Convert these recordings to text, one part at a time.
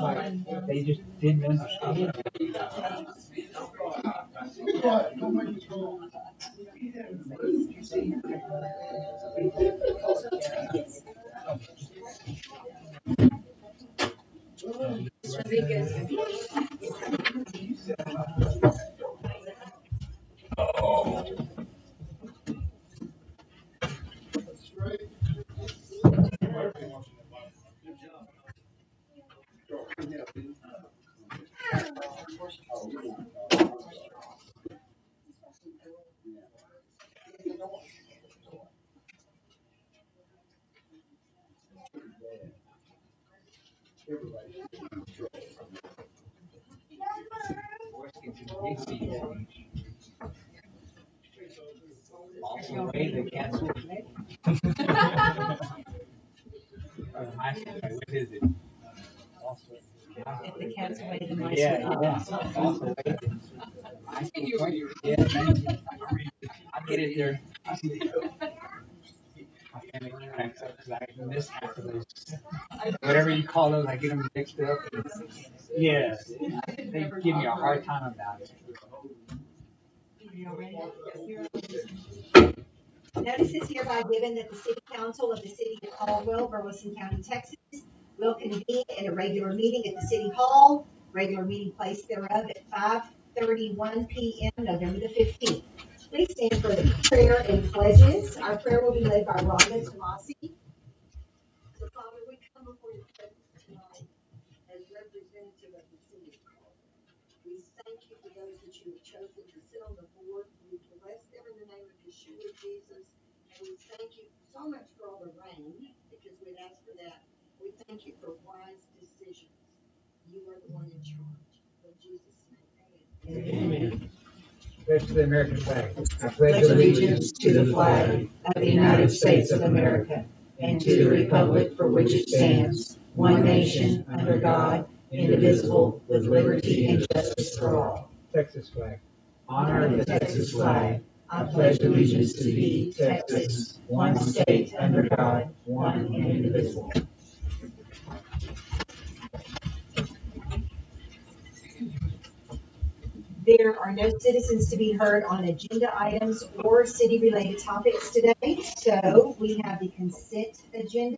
like they just didn't understand. Also, way they cancel it. What is it? If the cat's away, the mice Yeah, will yeah. eat. Also, yeah, thank you. I get it there. My family cracks up because I miss half of those. Whatever you call those, I get them mixed up. Yeah, they give me a hard time about it. Notice is hereby given that the City Council of the City of Caldwell, Burleson County, Texas, will convene in a regular meeting at the City Hall, regular meeting place thereof at 5:31 p.m. November the 15th. Please stand for the prayer and pledges. Our prayer will be led by Rhonda Tomasi. So, Father, we come before your presence tonight as representative of the City of Caldwell. We thank you for those that you have chosen to sit on the board. We bless them in the name of Yeshua Jesus. And we thank you so much for all the rain, because we'd asked for that. We thank you for wise decisions. You are the one in charge. In Jesus' name, amen. Pledge to the American flag. I pledge allegiance to the flag of the United States of America and to the republic for which it stands, one nation, under God, indivisible, with liberty and justice for all. Texas flag. Honor the Texas flag. I pledge allegiance to thee, Texas, one state under God, one and indivisible. There are no citizens to be heard on agenda items or city-related topics today, so we have the consent agenda.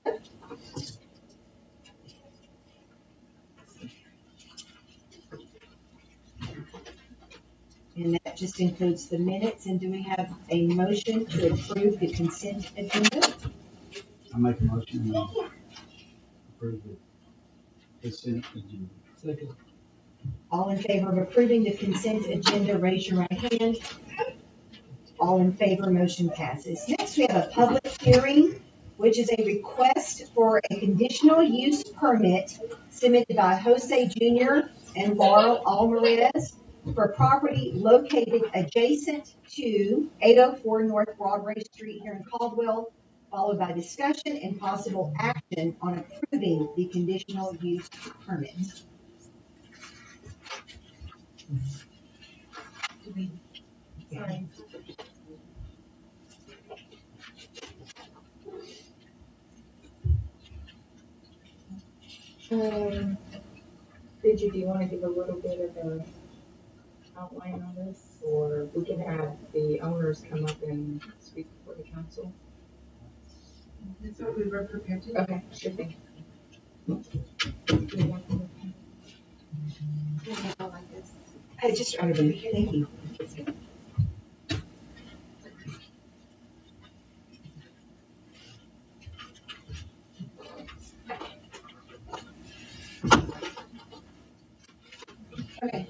And that just includes the minutes. And do we have a motion to approve the consent agenda? I make a motion to approve the consent agenda. Second. All in favor of approving the consent agenda, raise your right hand. All in favor, motion passes. Next, we have a public hearing, which is a request for a conditional use permit submitted by Jose Jr. and Laurel Alvarez for property located adjacent to 804 North Broadway Street here in Caldwell, followed by discussion and possible action on approving the conditional use permit. Sorry. Do you want to give a little bit of an outline on this, or we can have the owners come up and speak before the council? That's what we were prepared to do. Okay, sure thing. I just thank you. Okay,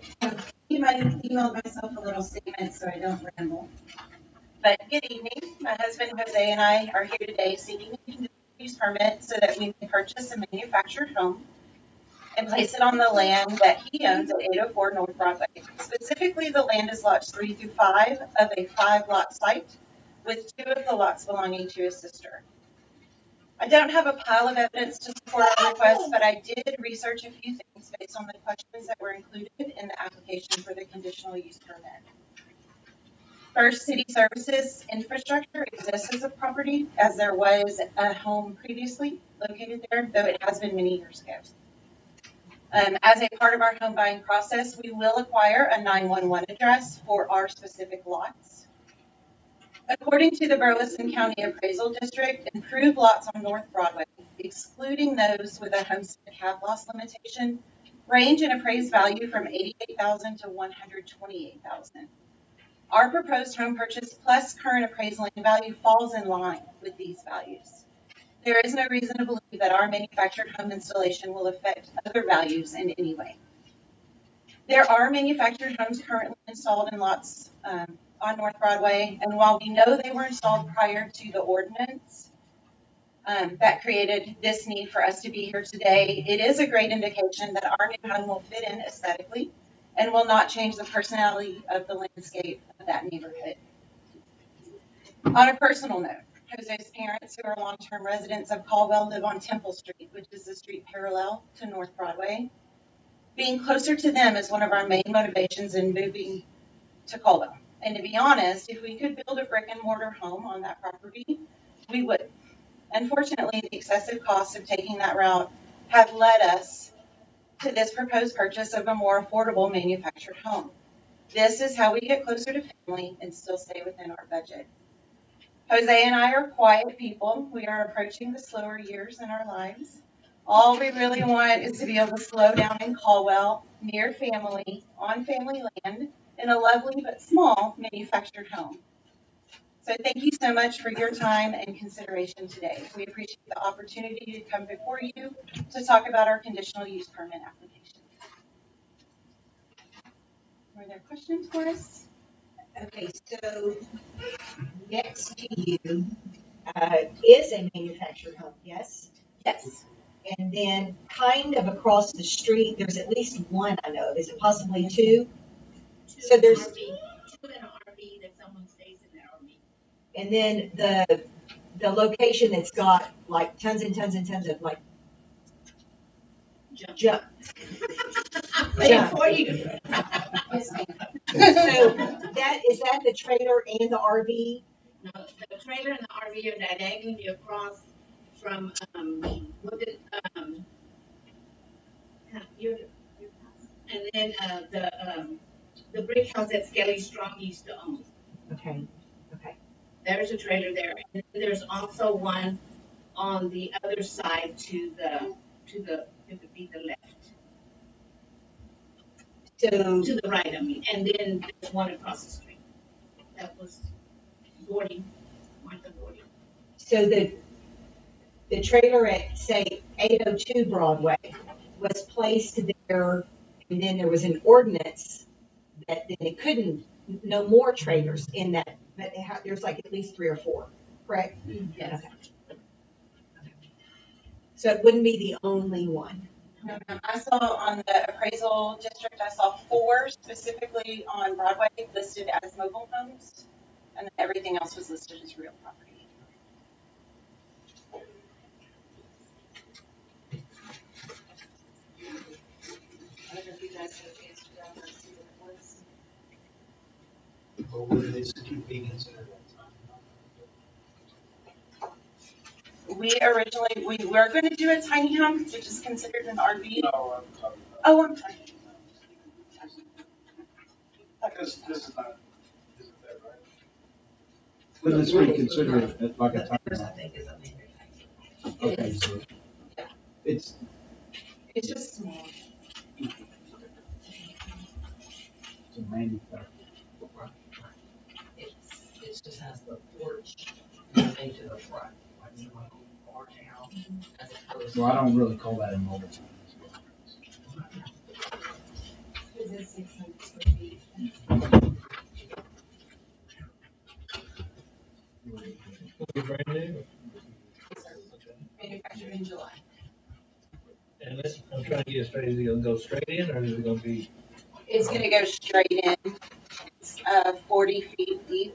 you might have emailed myself a little statement so I don't ramble. But good evening. My husband Jose and I are here today seeking a conditional use permit so that we can purchase a manufactured home and place it on the land that he owns at 804 North Broadway. Specifically, the land is lots 3 through 5 of a 5-lot site, with 2 of the lots belonging to his sister. I don't have a pile of evidence to support our request, but I did research a few things based on the questions that were included in the application for the conditional use permit. First, city services infrastructure exists as a property, as there was a home previously located there, though it has been many years ago. As a part of our home buying process, we will acquire a 911 address for our specific lots. According to the Burleson County Appraisal District, improved lots on North Broadway, excluding those with a homestead cap loss limitation, range in appraised value from $88,000 to $128,000. Our proposed home purchase plus current appraised land value falls in line with these values. There is no reason to believe that our manufactured home installation will affect other values in any way. There are manufactured homes currently installed in lots on North Broadway, and while we know they were installed prior to the ordinance that created this need for us to be here today, it is a great indication that our new home will fit in aesthetically and will not change the personality of the landscape of that neighborhood. On a personal note, Jose's parents, who are long-term residents of Caldwell, live on Temple Street, which is the street parallel to North Broadway. Being closer to them is one of our main motivations in moving to Caldwell. And to be honest, if we could build a brick and mortar home on that property, we would. Unfortunately, the excessive costs of taking that route have led us to this proposed purchase of a more affordable manufactured home. This is how we get closer to family and still stay within our budget. Jose and I are quiet people. We are approaching the slower years in our lives. All we really want is to be able to slow down in Caldwell, near family, on family land, in a lovely but small manufactured home. So thank you so much for your time and consideration today. We appreciate the opportunity to come before you to talk about our conditional use permit application. Were there questions for us? Okay, so next to you is a manufactured home, yes? Yes. And then kind of across the street, there's at least one I know. Is it possibly two? So there's RV, two in an RV that someone stays in that RV. and then the location that's got like tons and tons and tons of like junk. Wait for you. Yes, ma'am. So is that the trailer and the RV? No, the trailer and the RV are diagonally across from, your house. And then, the brick house that Skelly Strong used to own. Okay. There's a trailer there. And then there's also one on the other side it would be the left. So To the right, I mean. And then there's one across the street. That was Martha Gordy. so the trailer at say 802 Broadway was placed there, and then there was an ordinance that then it couldn't no more trailers in that, but there's like at least 3 or 4, correct? Yes. Okay. So it wouldn't be the only one. No, ma'am. I saw on the appraisal district, I saw 4 specifically on Broadway listed as mobile homes, and then everything else was listed as real property. I don't know if you guys had a chance to grab that and see what it was. Or would this be considered? We were going to do a tiny home, which is considered an RV. No, I'm talking about. Oh, I'm sorry. This is not, isn't that right? Would this be considered like a tiny home? Okay, so it's just small. a manufactured. It just has the porch moving to the front, like you want a large house, as opposed Well, I don't really call that a mobile home. Is it 600 square feet? Brand new? Manufactured in July. And this, I'm trying to get it straight, is it gonna go straight in, or is it gonna be? It's going to go straight in. It's 40 feet deep,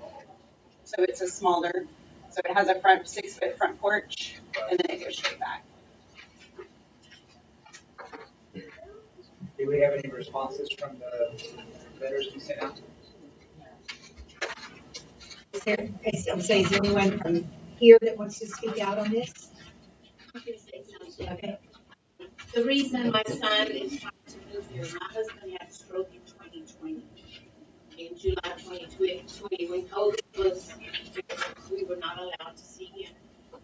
so it's a smaller. So it has a 6-foot front porch, and then it goes straight back. Do we have any responses from the letters we sent out? Is there anyone from here that wants to speak out on this? Okay. The reason my son is trying to move here, my husband had a stroke in 2020, in July 2020, when COVID was, we were not allowed to see him.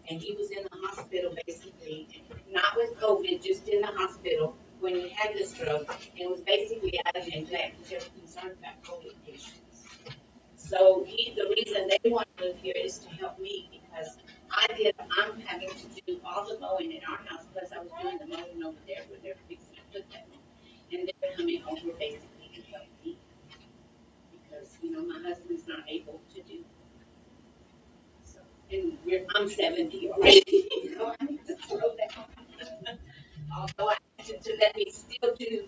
And he was in the hospital basically, not with COVID, just in the hospital when he had the stroke, and was basically out of neglect because they were concerned about COVID patients. So the reason they want to move here is to help me because I'm having to do all the mowing in our house, plus I was doing the mowing over there where they're fixing to put that on. And they're coming over basically to help me because, my husband's not able to do. So, and I'm 70 already, I need to slow down. Although I have to let me still do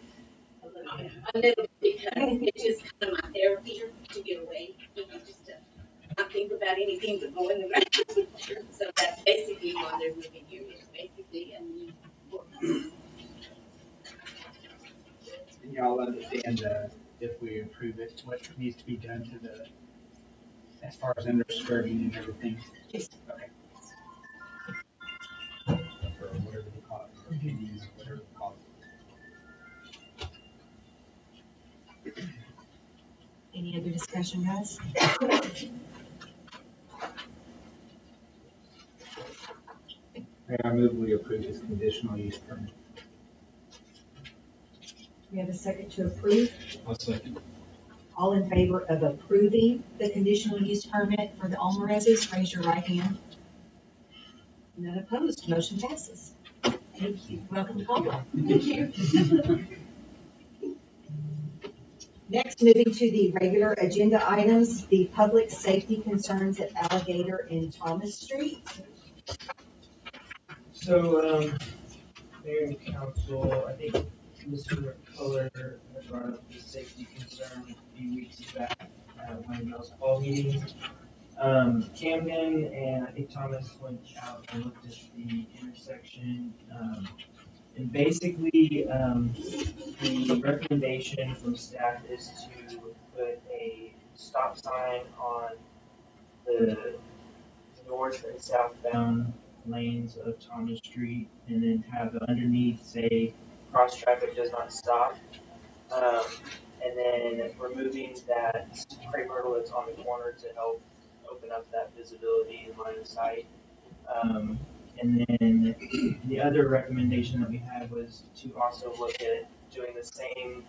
a little bit because it's just kind of my therapy to get away, just to not think about anything but go in the ground. So that's basically why they're moving here. It's basically a new work. And y'all understand if we approve it, what needs to be done to as far as underskirting and everything. Yes. Okay. Or whatever they call it, or opinions, or whatever they call it. Any other discussion, guys? I move we approve this conditional use permit. We have a second to approve. I'll second. All in favor of approving the conditional use permit for the Almarezes, raise your right hand. None opposed, motion passes. Thank you. Welcome to Caldwell. Thank you. Next, moving to the regular agenda items, the public safety concerns at Alligator and Thomas Street. So, Mayor and Council, I think Mr. McCullough had brought up the safety concern a few weeks back at one of those hall meetings. Camden and I think Thomas went out and looked at the intersection. And basically, the recommendation from staff is to put a stop sign on the north and southbound lanes of Thomas Street, and then have underneath say cross traffic does not stop. Um, and then removing that crepe myrtle that's on the corner to help open up that visibility and line of sight. And then the other recommendation that we had was to also look at doing the same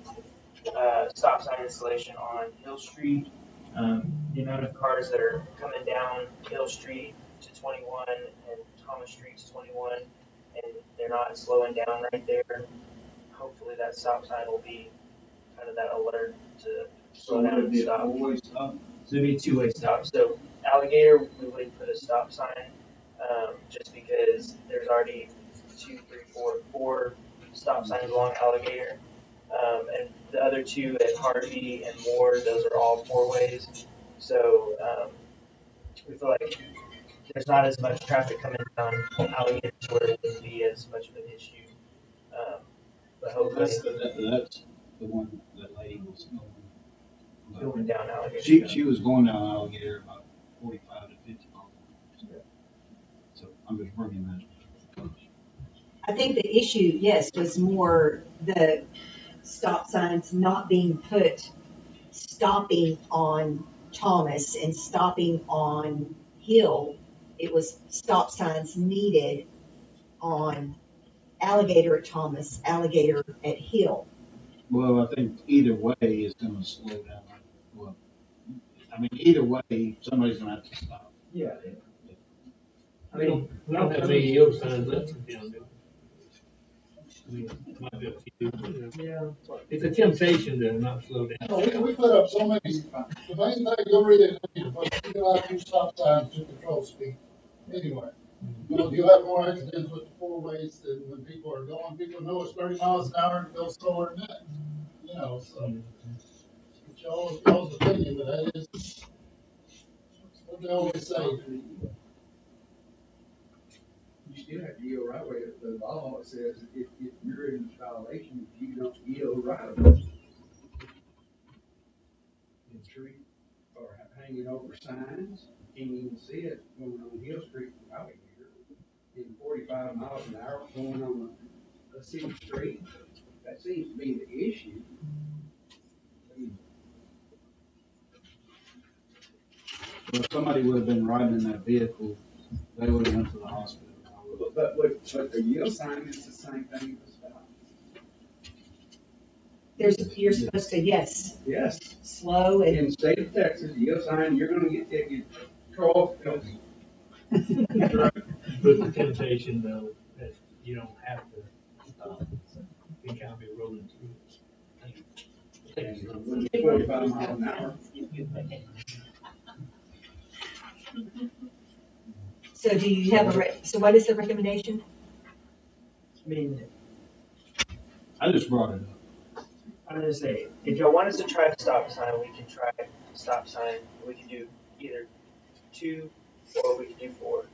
stop sign installation on Hill Street. The amount of cars that are coming down Hill Street to 21 and Thomas Street to 21, and they're not slowing down right there. Hopefully that stop sign will be kind of that alert to slow down and stop. So it'd be a two-way stop. So Alligator, we would put a stop sign, just because there's already 4 stop signs along Alligator. And the other two at Harvey and Moore, those are all 4 ways. So we feel like there's not as much traffic coming down Alligator to where it wouldn't be as much of an issue. But hopefully That's the one that lady was going down Alligator. She was going down Alligator about 45 to 50 miles an hour. So I'm just bringing that. I think the issue, yes, was more the stop signs not being put, stopping on Thomas and stopping on Hill. It was stop signs needed on Alligator at Thomas, Alligator at Hill. Well, I think either way is going to slow down. Well, I mean, either way, somebody's going to have to stop. Yeah. I mean, we don't have any yield signs left in town, do we? I mean, it might be a few. Yeah. It's a temptation to not slow down. No, we put up so many, the main thing you really need to put, you got 2 stop signs to control speed anyway. You have more accidents with the 4 ways than when people are going, people know it's 30 miles an hour and go slower than that, so. It's y'all's opinion, but that is what they always say. You still have to yield right away. The law says if you're in violation, you don't yield right away. In street or hanging over signs, you can't even see it going on Hill Street from Alligator in 45 miles an hour going on a city street, that seems to be the issue. I mean, Well, if somebody would have been riding in that vehicle, they would have went to the hospital. but the yield sign is the same thing as stop. You're supposed to, yes, Yes, slow in and, the state of Texas, yield sign, you're gonna get ticketed 12 penalties. Right. But the temptation though, that you don't have to stop, you can kind of be rolling through. When you're 45 miles an hour. so do you have so what is the recommendation? I mean, I just brought it up. I'm gonna say, if y'all want us to try a stop sign, we can try a stop sign. We can do either 2 or we can do 4.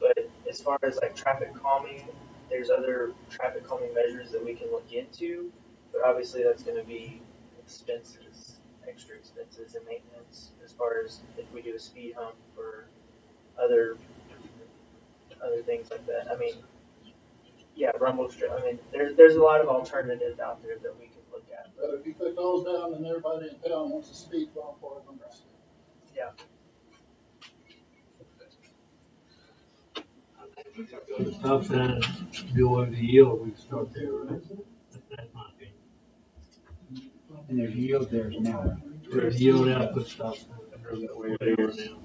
But as far as like traffic calming, there's other traffic calming measures that we can look into. But obviously, that's going to be expenses, extra expenses and maintenance. As far as if we do a speed hump or other things like that. I mean, yeah, rumble strip. I mean, there's a lot of alternatives out there that we can look at. But if you put those down, then everybody in town wants a speed bump or a number. Yeah. Stop sign, go over the yield, we can start there, right? That's my opinion. And there's yield there now. There's yield out, put stop sign. Or that way Where they are it is. now.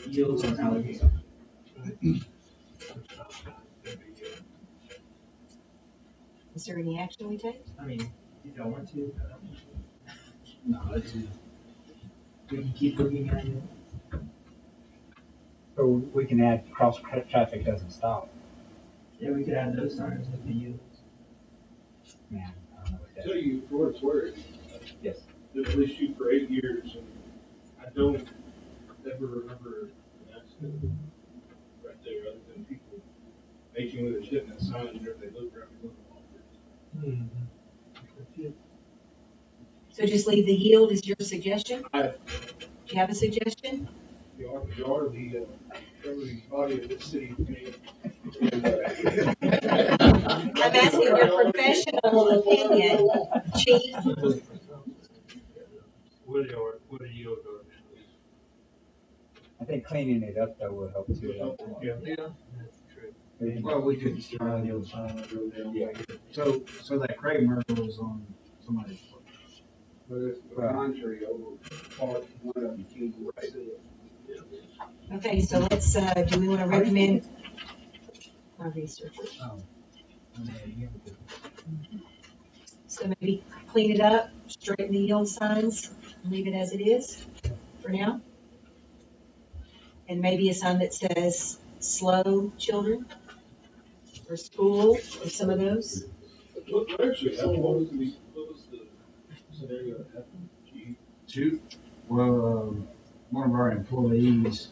Yields and alligator. Put stop sign, that'd be good. Is there any action we take? I mean, if y'all want to, No, it's, we can keep looking at it. Or we can add cross traffic doesn't stop. Yeah, we could add those signs with the yields. Man, I don't know what that Tell you for what it's worth. Yes. Been at least shoot for 8 years, and I don't ever remember an accident right there, other than people making with a shit in that sign, and if they look around, they look off. So just leave the yield as your suggestion? I- Do you have a suggestion? You are the governing body of the city. I'm asking your professional opinion, chief. Where the yield are now. I think cleaning it up though will help too. Yeah, that's true. well, we could try the other side. So that Craig Murphy was on somebody's. But it's the contrary over part one of the key right. Okay, so let's, do we want to recommend our researchers? So maybe clean it up, straighten the yield signs, and leave it as it is for now? And maybe a sign that says slow children or school or some of those? What actually happened? What was the scenario that happened? Well, one of our employees,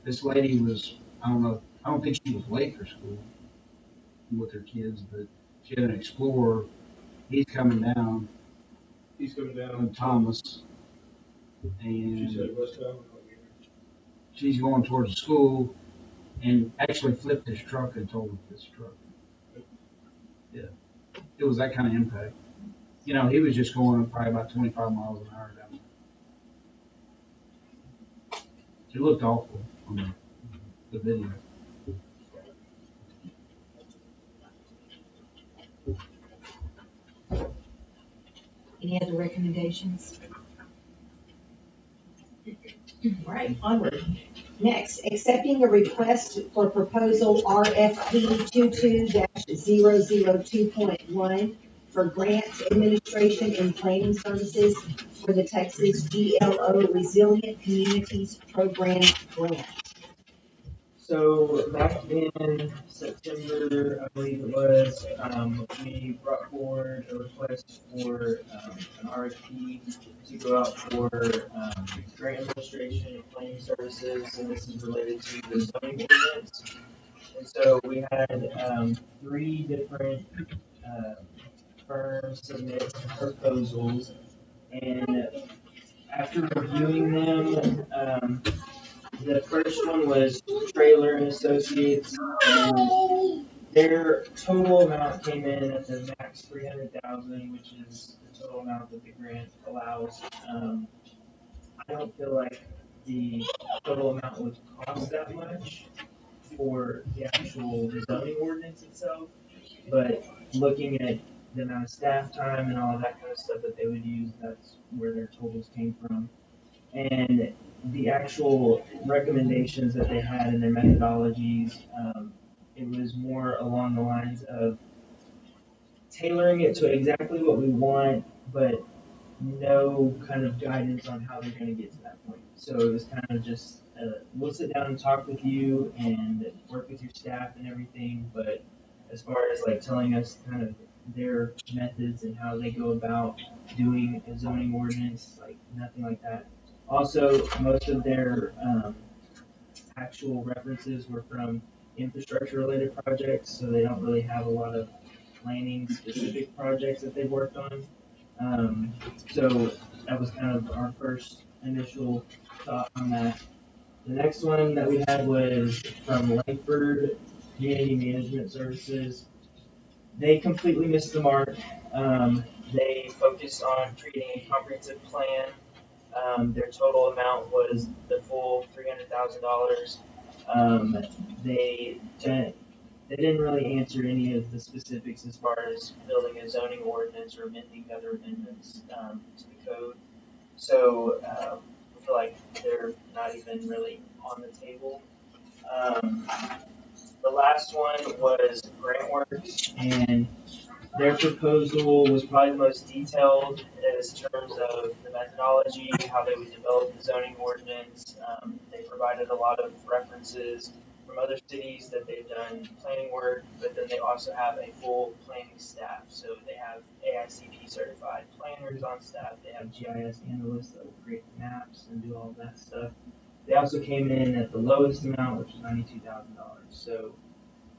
this lady was, I don't think she was late for school with her kids, but she had an Explorer. He's coming down on Thomas, She said and westbound. she's going towards the school and actually flipped his truck and totaled his truck. Yeah, it was that kind of impact. You know, he was just going probably about 25 miles an hour down there. It looked awful on the video. Any other recommendations? All right, onward. Next, accepting a request for proposal RFP 22-002.1 for grant administration and planning services for the Texas GLO Resilient Communities Program grant. So back in September, I believe it was, we brought forward a request for an RFP to go out for grant administration and planning services, and this is related to the zoning ordinance. And so we had 3 different firms submit proposals, and after reviewing them, the first one was Trailer and Associates, and Their total amount came in at the max 300,000, which is the total amount that the grant allows. I don't feel like the total amount would cost that much for the actual zoning ordinance itself, but looking at the amount of staff time and all of that kind of stuff that they would use, that's where their totals came from. And the actual recommendations that they had in their methodologies, it was more along the lines of tailoring it to exactly what we want, but no kind of guidance on how they're going to get to that point. So it was kind of just, we'll sit down and talk with you and work with your staff and everything, but as far as like telling us kind of their methods and how they go about doing a zoning ordinance, like nothing like that. Also, most of their actual references were from infrastructure related projects, so they don't really have a lot of planning specific projects that they've worked on. So that was kind of our first initial thought on that. The next one that we had was from Langford Community Management Services. They completely missed the mark. They focused on creating a comprehensive plan. Their total amount was the full $300,000. Um, they they didn't really answer any of the specifics as far as building a zoning ordinance or amending other amendments to the code. So I feel like they're not even really on the table. Um, the last one was GrantWorks, and their proposal was probably the most detailed as terms of the methodology, how they would develop the zoning ordinance. They provided a lot of references from other cities that they've done planning work, but then they also have a full planning staff. So they have AICP certified planners on staff. They have GIS analysts that will create the maps and do all of that stuff. They also came in at the lowest amount, which is $92,000. So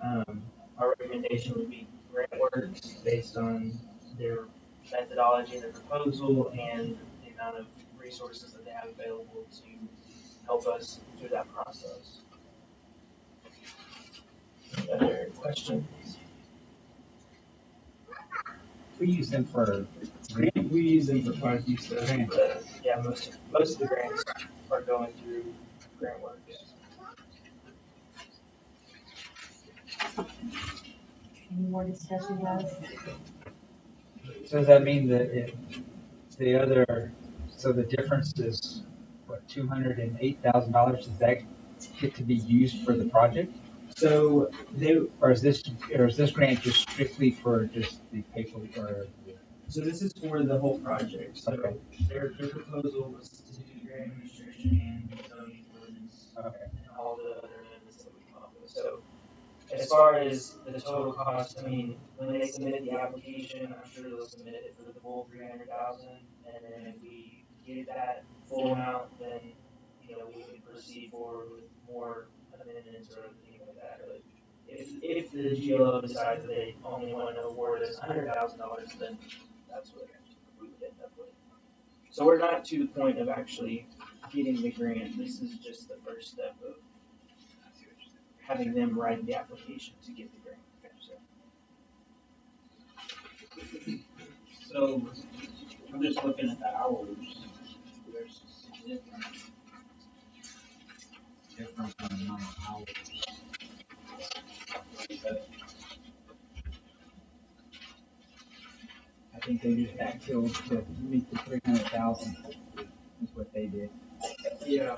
our recommendation would be GrantWorks based on their methodology and their proposal and the amount of resources that they have available to help us through that process. Any other questions? We use them for We use them for quite a few stuff, but yeah, most of the grants are going through GrantWorks. Any more discussion, guys? So does that mean that the other, so the difference is what, $208,000? Does that get to be used for the project? So they, Or is this grant just strictly for just the paper or? so this is for the whole project. So Okay. their proposal was to do grant administration and zoning ordinance Okay. and all the other amendments that we come up with. So as far as the total cost, I mean, when they submit the application, I'm sure they'll submit it for the full 300,000, and then if we get that full amount, then we can proceed forward with more amendments or anything like that. But if the GLO decides that they only want to award us $100,000, then that's what we would end up with. So we're not to the point of actually getting the grant. This is just the first step of having them write the application to get the grant. So I'm just looking at the hours. There's significant difference in the amount of hours. I think they just backfilled to meet the 300,000 is what they did. Yeah.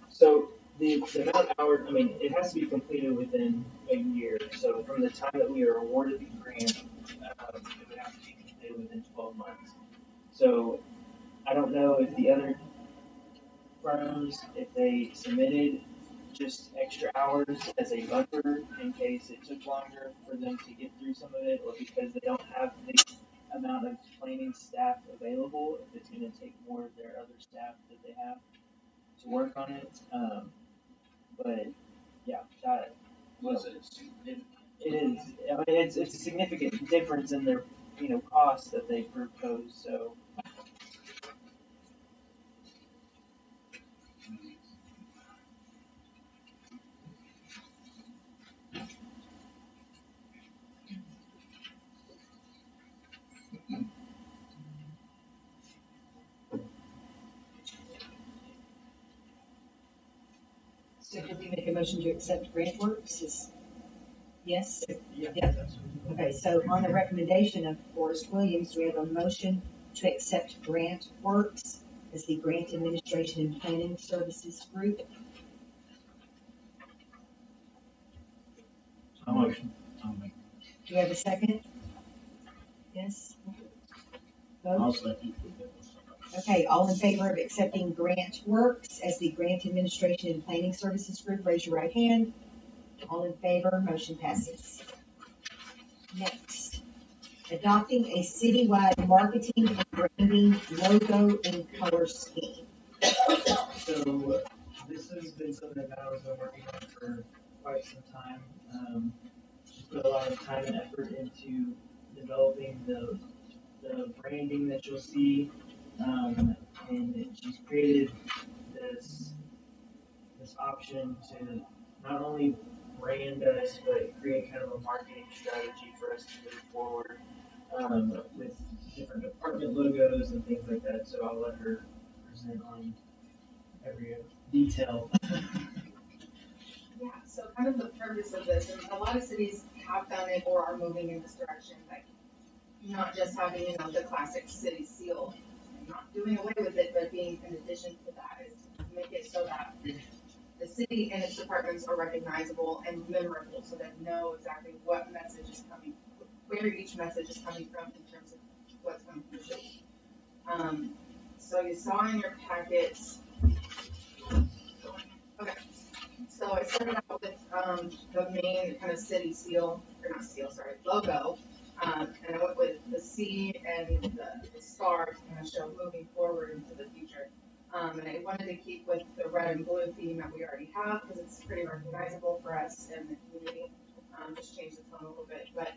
So the amount of hours, I mean, it has to be completed within a year. So from the time that we are awarded the grant, it would have to be completed within 12 months. So I don't know if the other firms, if they submitted just extra hours as a buffer in case it took longer for them to get through some of it, or because they don't have the amount of planning staff available, if it's going to take more of their other staff that they have to work on it. But yeah, that Was it significant? it is. I mean, it's a significant difference in their costs that they propose. So a motion to accept grant works? Yes? Yeah. Yeah. Okay, so on the recommendation of Forrest Williams, we have a motion to accept grant works as the Grant Administration and Planning Services Group. A motion. Do we have a second? Yes? I'll Vote? second. Okay, all in favor of accepting grant works as the Grant Administration and Planning Services Group, raise your right hand. All in favor, motion passes. Next, adopting a citywide marketing and branding logo and color scheme. So this has been something that I was working on for quite some time. She put a lot of time and effort into developing the branding that you'll see, and she's created this option to not only brand us but create kind of a marketing strategy for us to move forward, with different department logos and things like that. So I'll let her present on every detail. Yeah, so kind of the purpose of this, and a lot of cities have done it or are moving in this direction, like not just having, the classic city seal, and not doing away with it, but being an addition to that is to make it so that the city and its departments are recognizable and memorable, so that know exactly what message is coming, where each message is coming from in terms of what's coming from the city. So you saw in your packets, okay, so I started out with, the main kind of city seal, or not seal, sorry, logo. And I went with the C and the star to kind of show moving forward into the future. And I wanted to keep with the red and blue theme that we already have, because it's pretty recognizable for us in the community. Just change the tone a little bit, but,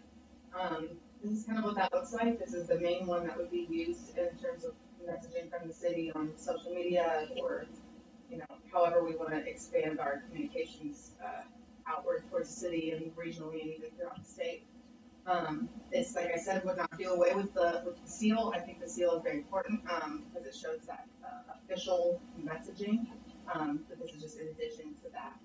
this is kind of what that looks like. This is the main one that would be used in terms of messaging from the city on social media, or however we want to expand our communications outward towards the city and regionally and even throughout the state. It's, like I said, would not do away with the seal. I think the seal is very important because it shows that official messaging. But this is just in addition to that.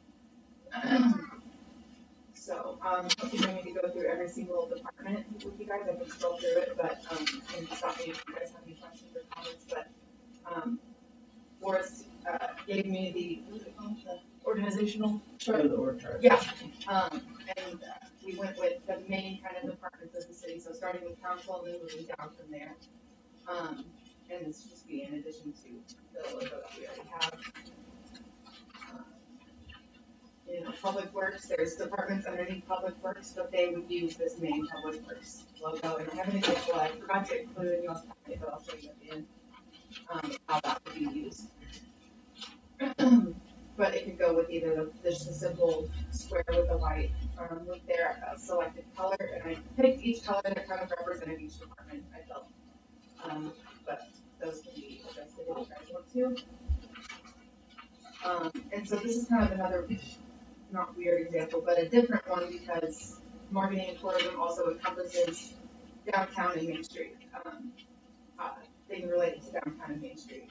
So, if you need me to go through every single department with you guys, I can scroll through it, but and stop me if you guys have any questions or comments. But Forrest gave me the, what is it called, the organizational chart. The org chart. Yeah, and we went with the main kind of departments of the city, so starting with council and then moving down from there. And this just be in addition to the logo that we already have. Public Works, there's departments underneath Public Works, but they would use this main Public Works logo. And I have an example I forgot to include in y'all's packet, but I'll show you at the end, how that would be used. But it could go with either just a simple square with a white with their selected color, and I picked each color that kind of represented each department, I felt. But those can be adjusted if you guys want to. And so this is kind of another, not weird example, but a different one, because marketing and tourism also encompasses downtown and Main Street, things related to downtown and Main Street.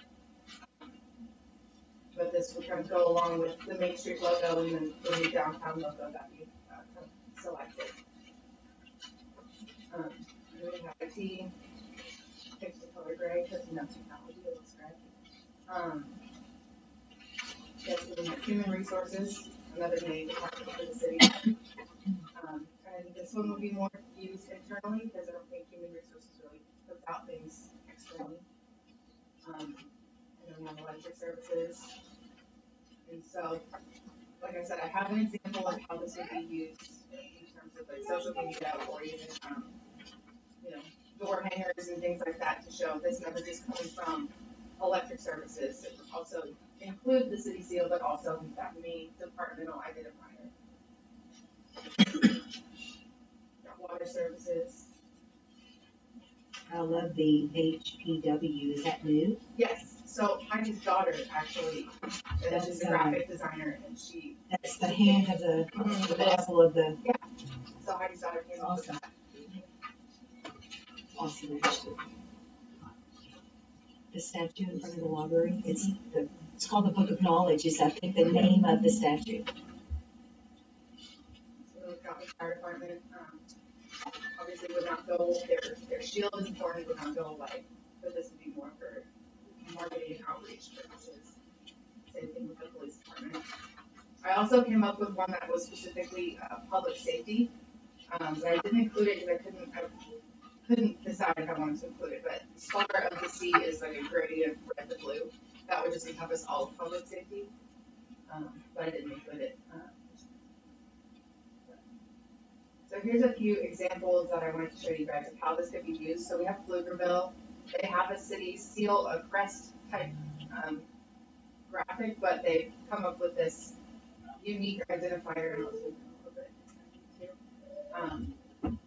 But this would kind of go along with the Main Street logo and then the new downtown logo that we kind of selected. And then we have IT, picked the color gray because technology, it looks gray. Yes, we have human resources, another main department for the city. And this one would be more used internally because I don't think human resources really puts out things externally. And then we have electric services. And so, like I said, I have an example of how this would be used in terms of like social media or even, door hangers and things like that to show this message is coming from electric services. It would also include the city seal, but also that main departmental identifier. Water services. I love the HPW. Is that new? Yes. So Heidi's daughter actually is a graphic designer, and that's the hand of the apple of the. Yeah. So Heidi's daughter came up with that. Awesome. The statue in front of the library. It's called the Book of Knowledge. Is I think the name of the statue. fire department, obviously would not go, their shield is important, would not go away, but this would be more for marketing and outreach purposes. Same thing with the police department. I also came up with one that was specifically, public safety, but I didn't include it because I couldn't decide if I wanted to include it, but STAR of the C is like a gradient red to blue, that would just encompass all of public safety, but I didn't include it. So here's a few examples that I wanted to show you guys of how this could be used. So we have Pflugerville. They have a city seal, a crest type graphic, but they've come up with this unique identifier, and I'll zoom in a little bit,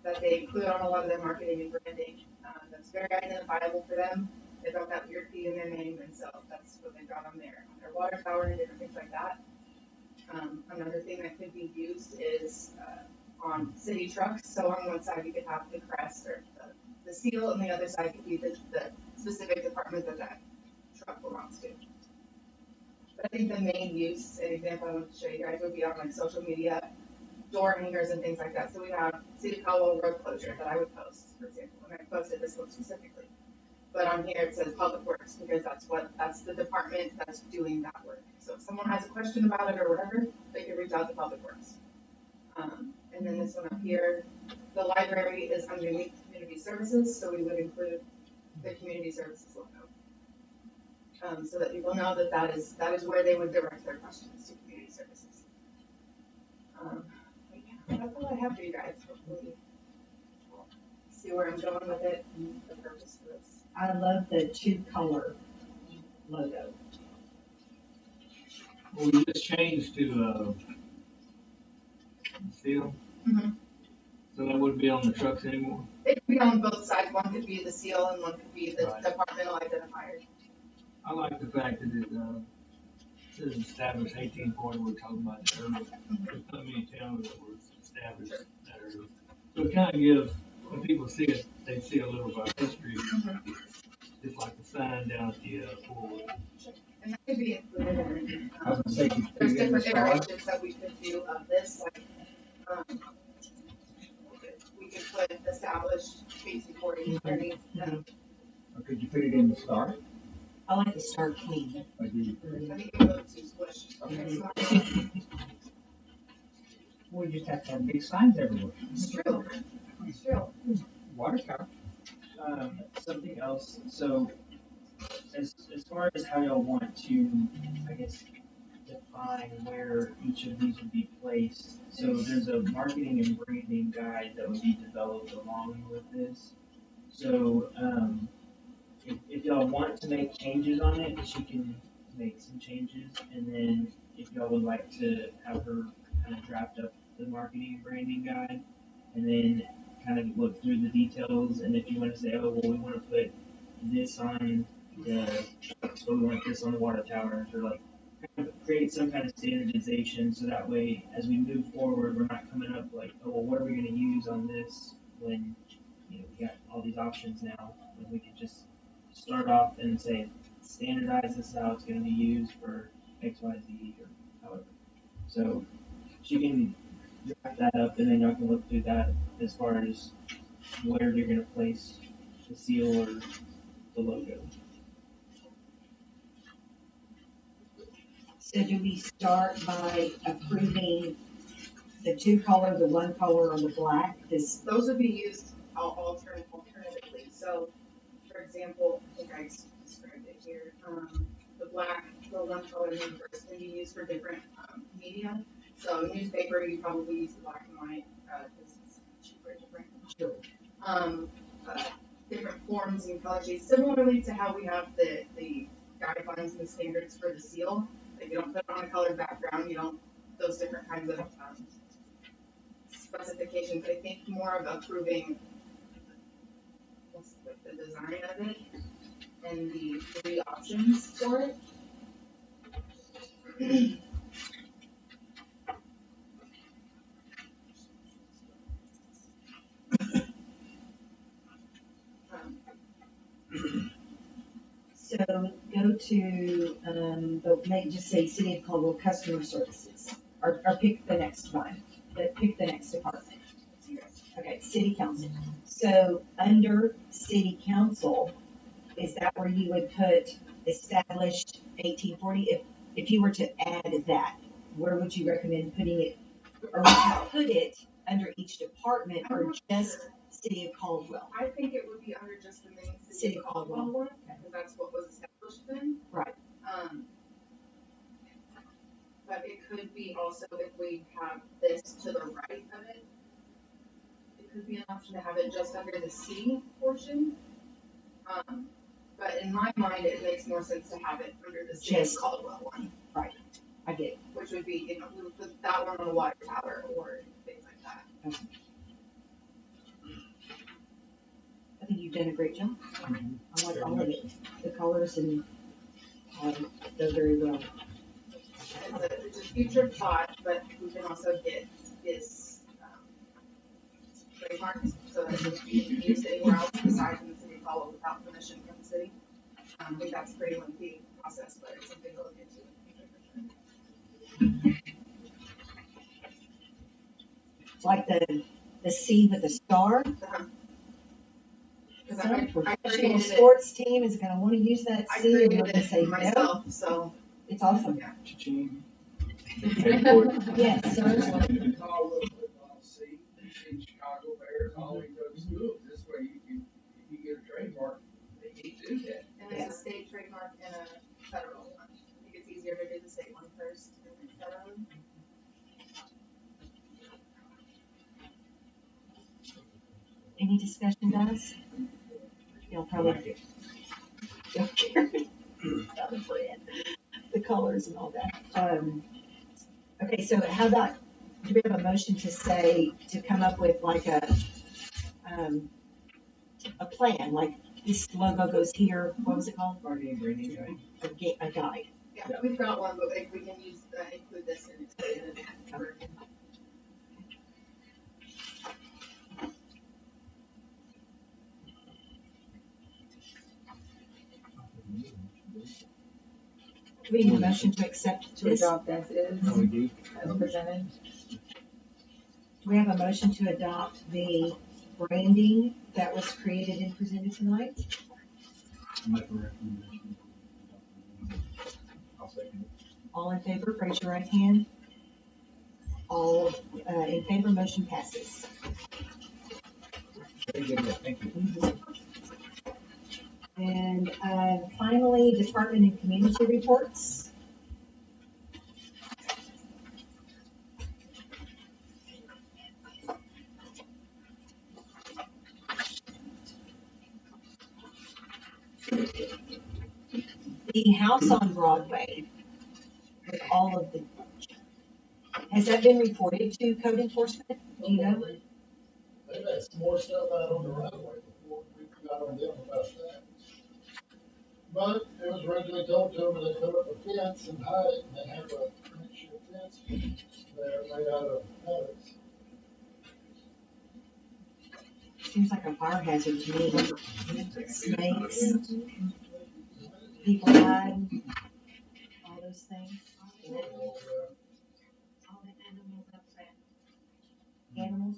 that they include on a lot of their marketing and branding. That's very identifiable for them. They don't have weird P in their name, and so that's what they've got on their water tower and different things like that. Another thing that could be used is on city trucks. So on one side you could have the crest or the seal, and the other side could be the specific department that truck belongs to. But I think the main use, an example I want to show you guys, would be on like social media, door hangers and things like that. So we have City of Caldwell road closure that I would post, for example, and I posted this one specifically. But on here it says Public Works because that's the department that's doing that work. So if someone has a question about it or whatever, they can reach out to Public Works. And then this one up here, the library is underneath community services, so we would include the community services logo. So that people know that is where they would direct their questions to community services. Yeah, that's all I have for you guys. Hopefully, you'll see where I'm going with it and the purpose for this. I love the 2-color logo. Well, we just changed to, seal. Mhm. So that wouldn't be on the trucks anymore? It could be on both sides. One could be the seal and one could be the Right. departmental identifier. I like the fact that it, says established 1840, we're talking about it earlier. There's not many towns that were established that early. So it kind of gives, when people see it, they see a little of our history, just like the sign down at the, forward. And that could be included in, I was gonna say, could you put there's it in the different star? iterations that we could do of this, like, we could put established 1840 underneath, Or could you put it in the star? I like the Star King. I do. I think it would too squished. Okay. We just have to have big signs everywhere. It's true. It's true. Water tower. Something else, so as far as how y'all want to, I guess, define where each of these would be placed, so there's a marketing and branding guide that would be developed along with this. So, if y'all want to make changes on it, she can make some changes, and then if y'all would like to have her kind of draft up the marketing and branding guide, and then kind of look through the details, and if you want to say, oh, well, we want to put this on the, so we want this on the water towers, or like, kind of create some kind of standardization, so that way, as we move forward, we're not coming up like, oh, well, what are we gonna use on this when, we got all these options now, and we could just start off and say, standardize this is how it's gonna be used for X, Y, Z, or however. So she can draft that up, and then y'all can look through that as far as where you're gonna place the seal or the logo. So do we start by approving the 2-color, the 1-color, or the black? Those would be used alternatively. So, for example, I think I described it here. The black, the 1-color name first can be used for different media. So, newspaper, you probably use the black and white because it's cheaper, different. Sure. Different forms and color sheets, similarly to how we have the guidelines and standards for the seal. Like you don't put it on a colored background, you don't, those different kinds of specifications. I think more of approving the design of it and the 3 options for it. So go to, just say City of Caldwell Customer Services, or pick the next one, pick the next department. city council. So under city council, is that where you would put established 1840? If you were to add that, where would you recommend putting it? Or would you put it under each department or just city of Caldwell? I think it would be under just the main City city of of Caldwell. Caldwell one, because that's what was established then. Right. But it could be also if we have this to the right of it, it could be an option to have it just under the C portion. But in my mind, it makes more sense to have it under the city of Caldwell one. Right. I get it. Which would be, we would put that one on the water tower or things like that. Okay. I think you've done a great job. I like all of it. The colors and they're very well. It's a future thought, but we can also get this trademarks so that it can be used anywhere else besides in the city of Caldwell without permission from the city. I think that's a pretty lengthy process, but it's something to look into in the future for sure. It's like the C with the star. Because Some I professional created sports team is going to want to use that I C and created we're going to say it myself, no. so It's awesome. yeah. Cha-ching. Yes, sir. Chicago Bears, all these other schools, this way if you get a trademark, they can't do that. And there's a state trademark and a federal one. I think it's easier to do the state one first and then federal. Any discussion, guys? You'll probably don't care about the brand, the colors and all that. Okay, so how about, do we have a motion to come up with like a plan, like this logo goes here, what was it called? Marketing branding guide. A guide. Yeah, we've got one, but we can use, include this in expanded version. Do we need a motion to accept To this? adopt as is, No, we do. as presented. Do we have a motion to adopt the branding that was created and presented tonight? Make a recommendation. I'll second it. All in favor, raise your right hand. All in favor, motion passes. Very good, thank you. And finally, department and community reports. The house on Broadway with all of the, has that been reported to code enforcement? Do you know? They've had some more stuff out on the runway before we got on them about that. But it was originally told to them that they put up a fence and hide it, and they have a makeshift fence there made out of pellets. Seems like a fire hazard to me. Snakes, people hide, all those things. All the animals up there. Animals.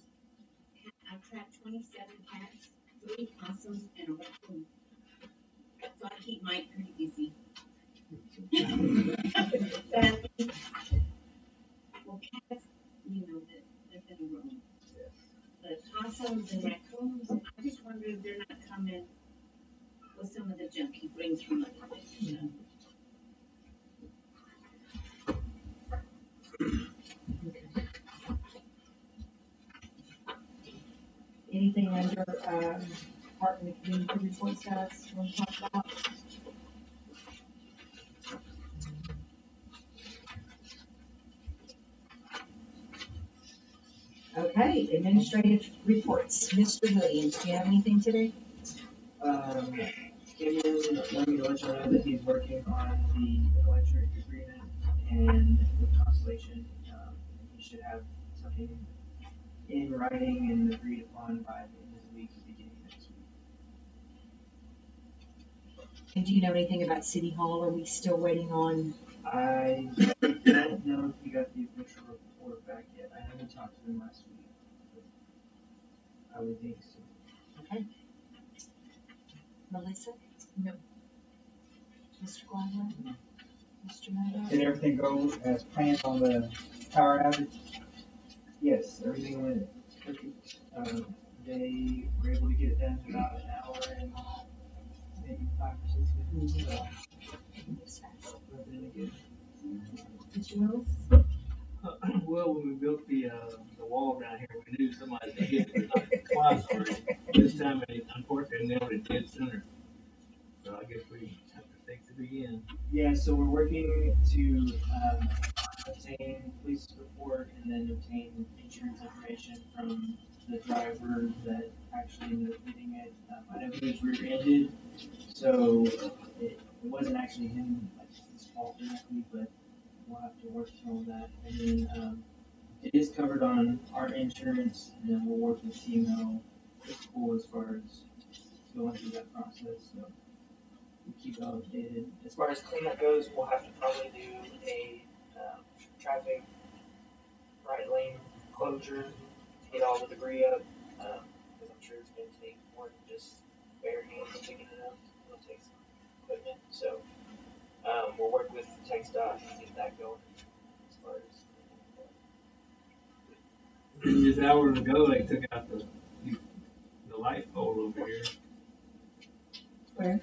I trapped 27 cats, 3 possums, and a raccoon. So I keep mine pretty busy. Well, cats, you know, they're gonna roam. But possums and raccoons, I just wonder if they're not coming with some of the junk he brings from other places. Anything under department of community reports, guys, you want to talk about? Okay, administrative reports. Mr. Williams, do you have anything today? Gideon let me let you know that he's working on the electric agreement and with Constellation. He should have something in writing and agreed upon by the end of the week, beginning of next week. And do you know anything about City Hall? Are we still waiting on? I don't know if we got the official report back yet. I haven't talked to him last week. I would think so. Okay. Melissa? No. Mr. Caldwell? Mr. Murdock? Did everything go as planned on the power outage? Yes, everything went perfect. They were able to get it done in about an hour and maybe 5 or 6 minutes. So, really good. Mr. Mills? Well, when we built the wall down here, we knew somebody was gonna hit it like twice already. This time, they unfortunately nailed it dead center. So I guess we have to fix it again. Yeah, so we're working to obtain police report and then obtain insurance information from the driver that actually ended up hitting it. I know he was rear-ended, so it wasn't actually him, like his fault directly, but we'll have to work through all that. And then it is covered on our insurance, and then we'll work with CML, the school, as far as going through that process. So we keep it updated. As far as cleanup goes, we'll have to probably do a traffic right lane closure to get all the debris up, because I'm sure it's going to take more than just bare hands picking it up. It'll take some equipment. So we'll work with TxDOT and get that going as far as Just hours ago, they took out the light pole over here. Where?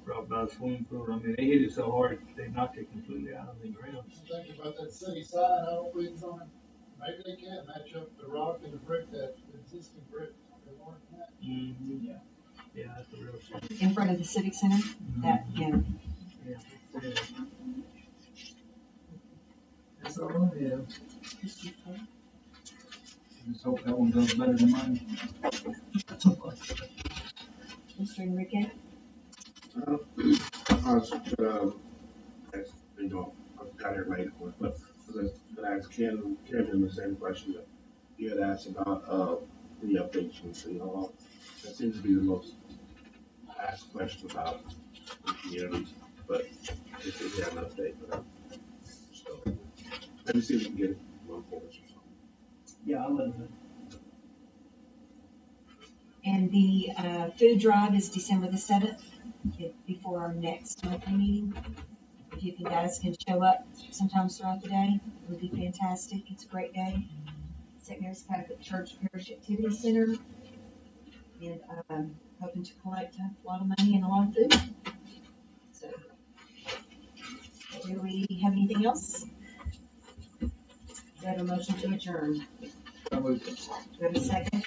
Right by the swimming pool. I mean, they hit it so hard, they knocked it completely out on the ground. I'm thinking about that city sign, I don't believe it's on it. Maybe they can match up the rock and the brick, that existing brick. They want that. Mm-hmm. yeah. Yeah, that's a real shame. In front of the civic center? That, yeah. Yeah. That's all I have. Just hope that one goes better than mine. Mr. Enrique? I was, you know, I got here late, but I was gonna ask Ken the same question that you had asked about, the updates from City Hall. That seems to be the most asked question about the communities, but if you have an update, but, so, maybe see if we can get one for us or something. Yeah, I'll let them know. And the food drive is December the 7th, before our next monthly meeting. If you guys can show up sometimes throughout the day, it would be fantastic. It's a great day. St. Mary's Catholic Church Parish Activity Center. And hoping to collect a lot of money and a lot of food. So, do we have anything else? Do I have a motion to adjourn? Do I have a second?